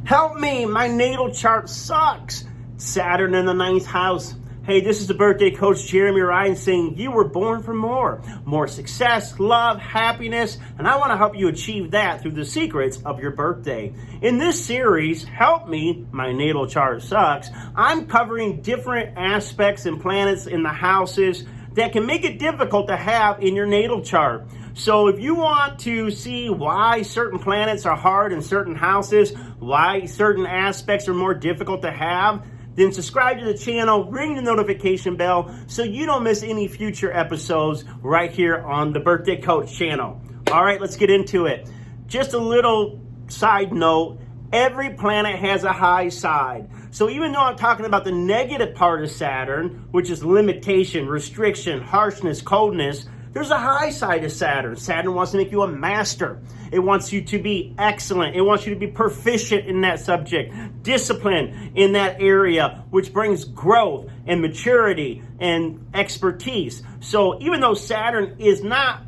Help me, my natal chart sucks. Saturn in the 9th house. Hey, this is the birthday coach, Jeremy Riden, saying you were born for more. More success, love, happiness, and I want to help you achieve that through the secrets of your birthday. In this series, Help Me, My Natal Chart Sucks, I'm covering different aspects and planets in the houses that can make it difficult to have in your natal chart. So if you want to see why certain planets are hard in certain houses, why certain aspects are more difficult to have, then subscribe to the channel, ring the notification bell so you don't miss any future episodes right here on the Birthday Coach channel. All right, let's get into it. Just a little side note, every planet has a high side. So even though I'm talking about the negative part of Saturn, which is limitation, restriction, harshness, coldness, there's a high side of Saturn. Saturn wants to make you a master. It wants you to be excellent. It wants you to be proficient in that subject, discipline in that area, which brings growth and maturity and expertise. So even though Saturn is not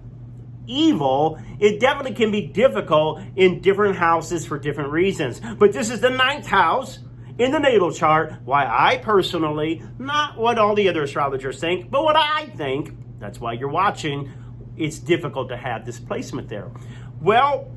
evil, it definitely can be difficult in different houses for different reasons. But this is the 9th house in the natal chart, why I personally, not what all the other astrologers think, but what I think, that's why you're watching, it's difficult to have this placement there. Well,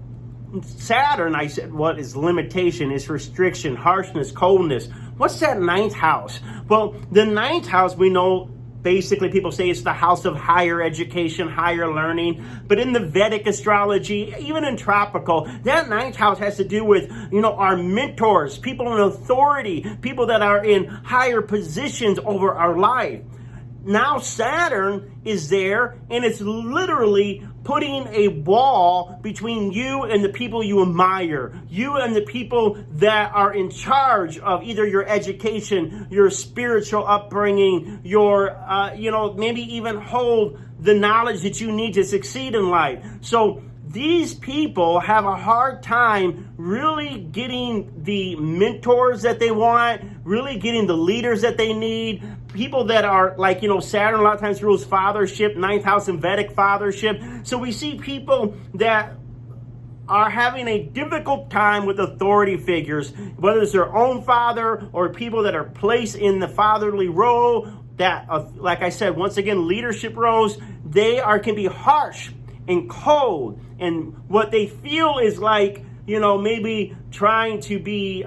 Saturn, I said, what is limitation, is restriction, harshness, coldness. What's that 9th house? Well, the 9th house, we know, basically people say it's the house of higher education, higher learning. But in the Vedic astrology, even in tropical, that 9th house has to do with, our mentors, people in authority, people that are in higher positions over our life. Now Saturn is there, and it's literally putting a wall between you and the people you admire, you and the people that are in charge of either your education, your spiritual upbringing, your, maybe even hold the knowledge that you need to succeed in life. So these people have a hard time really getting the mentors that they want, really getting the leaders that they need, people that are like, Saturn a lot of times rules fathership, 9th house in Vedic fathership. So we see people that are having a difficult time with authority figures, whether it's their own father or people that are placed in the fatherly role that, like I said, once again, leadership roles, can be harsh and cold, and what they feel is like, maybe trying to be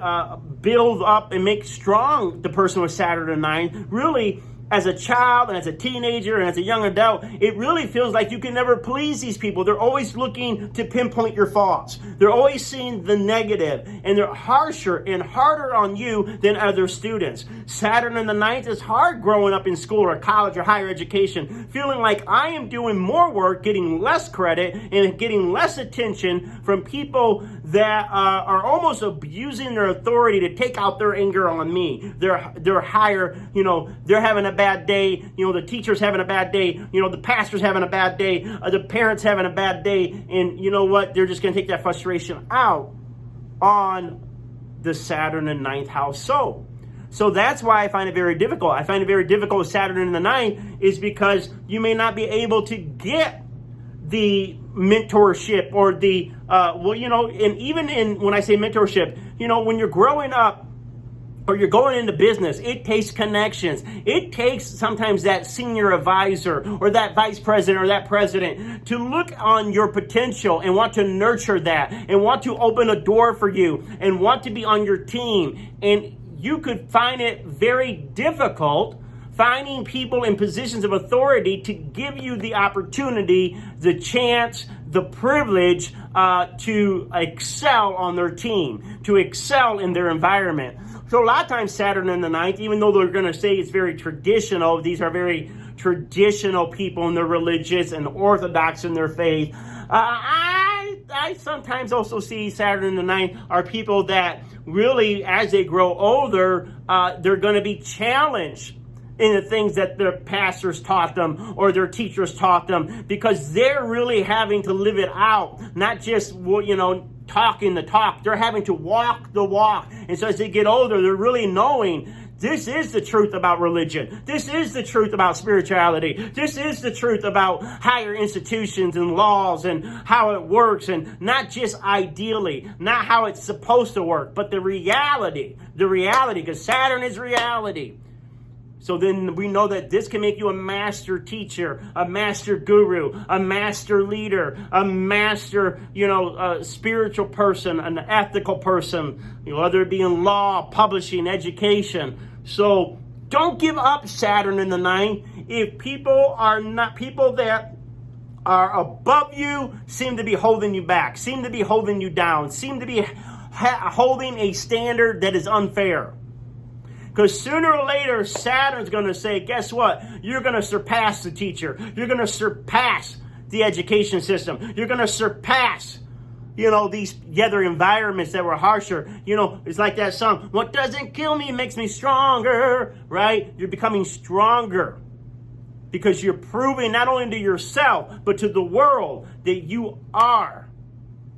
build up and make strong the person with Saturn in 9. Really, as a child and as a teenager and as a young adult, it really feels like you can never please these people. They're always looking to pinpoint your faults. They're always seeing the negative, and they're harsher and harder on you than other students. Saturn in the 9th is hard growing up in school or college or higher education, feeling like I am doing more work, getting less credit, and getting less attention from people that are almost abusing their authority to take out their anger on me. They're higher, they're having a bad day, the teacher's having a bad day, the pastor's having a bad day, the parents having a bad day, and you know what? They're just going to take that frustration out on the Saturn in 9th house soul. So that's why I find it very difficult. I find it very difficult with Saturn in the 9th is because you may not be able to get the mentorship or the, and even when I say mentorship, when you're growing up, or you're going into business, it takes connections. It takes sometimes that senior advisor or that vice president or that president to look on your potential and want to nurture that and want to open a door for you and want to be on your team. And you could find it very difficult finding people in positions of authority to give you the opportunity, the chance, the privilege to excel on their team, to excel in their environment. So a lot of times Saturn in the 9th, even though they're going to say it's very traditional, these are very traditional people and they're religious and orthodox in their faith. I sometimes also see Saturn in the 9th are people that really, as they grow older, they're going to be challenged in the things that their pastors taught them or their teachers taught them, because they're really having to live it out, not just, talking the talk. They're having to walk the walk. And so as they get older, they're really knowing This is the truth about religion. This is the truth about spirituality. This is the truth about higher institutions and laws and how it works, and not just ideally, not how it's supposed to work, but the reality, because Saturn is reality. So then we know that this can make you a master teacher, a master guru, a master leader, a master, spiritual person, an ethical person, whether it be in law, publishing, education. So don't give up Saturn in the ninth. If people that are above you seem to be holding you back, seem to be holding you down, seem to be holding a standard that is unfair. Because sooner or later, Saturn's going to say, guess what? You're going to surpass the teacher. You're going to surpass the education system. You're going to surpass, these other environments that were harsher. It's like that song, what doesn't kill me makes me stronger, right? You're becoming stronger because you're proving not only to yourself, but to the world that you are,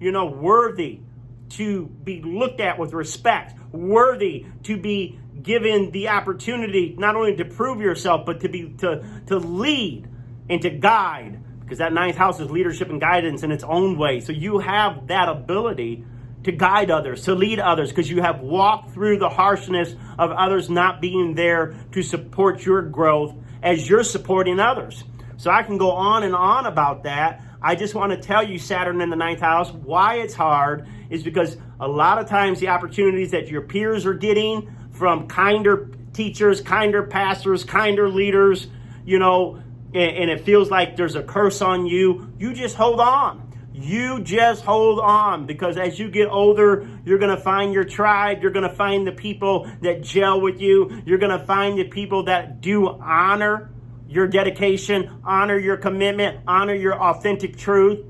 worthy to be looked at with respect, worthy to be given the opportunity not only to prove yourself, but to lead and to guide, because that ninth house is leadership and guidance in its own way. So you have that ability to guide others, to lead others, because you have walked through the harshness of others not being there to support your growth as you're supporting others. So I can go on and on about that. I just want to tell you, Saturn in the ninth house, why it's hard is because a lot of times the opportunities that your peers are getting from kinder teachers, kinder pastors, kinder leaders, and it feels like there's a curse on you, you just hold on. You just hold on, because as you get older, you're going to find your tribe. You're going to find the people that gel with you. You're going to find the people that do honor your dedication, honor your commitment, honor your authentic truth.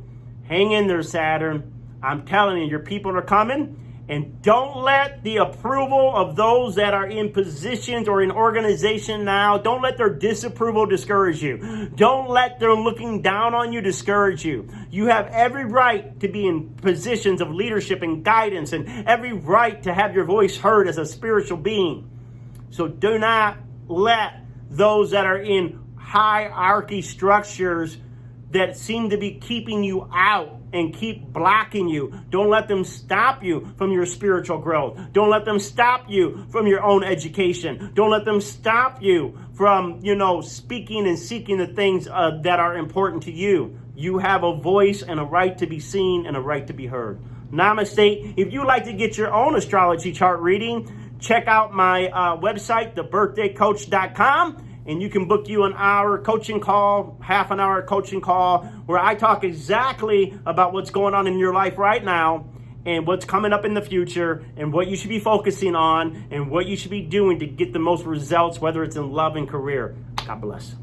Hang in there, Saturn. I'm telling you, your people are coming. And don't let the approval of those that are in positions or in organization now, don't let their disapproval discourage you. Don't let their looking down on you discourage you. You have every right to be in positions of leadership and guidance, and every right to have your voice heard as a spiritual being. So do not let those that are in hierarchy structures that seem to be keeping you out and keep blocking you, don't let them stop you from your spiritual growth. Don't let them stop you from your own education. Don't let them stop you from, speaking and seeking the things that are important to you. You have a voice and a right to be seen and a right to be heard. Namaste. If you'd like to get your own astrology chart reading, check out my website, thebirthdaycoach.com. And you can book you an hour coaching call, half an hour coaching call, where I talk exactly about what's going on in your life right now and what's coming up in the future and what you should be focusing on and what you should be doing to get the most results, whether it's in love and career. God bless.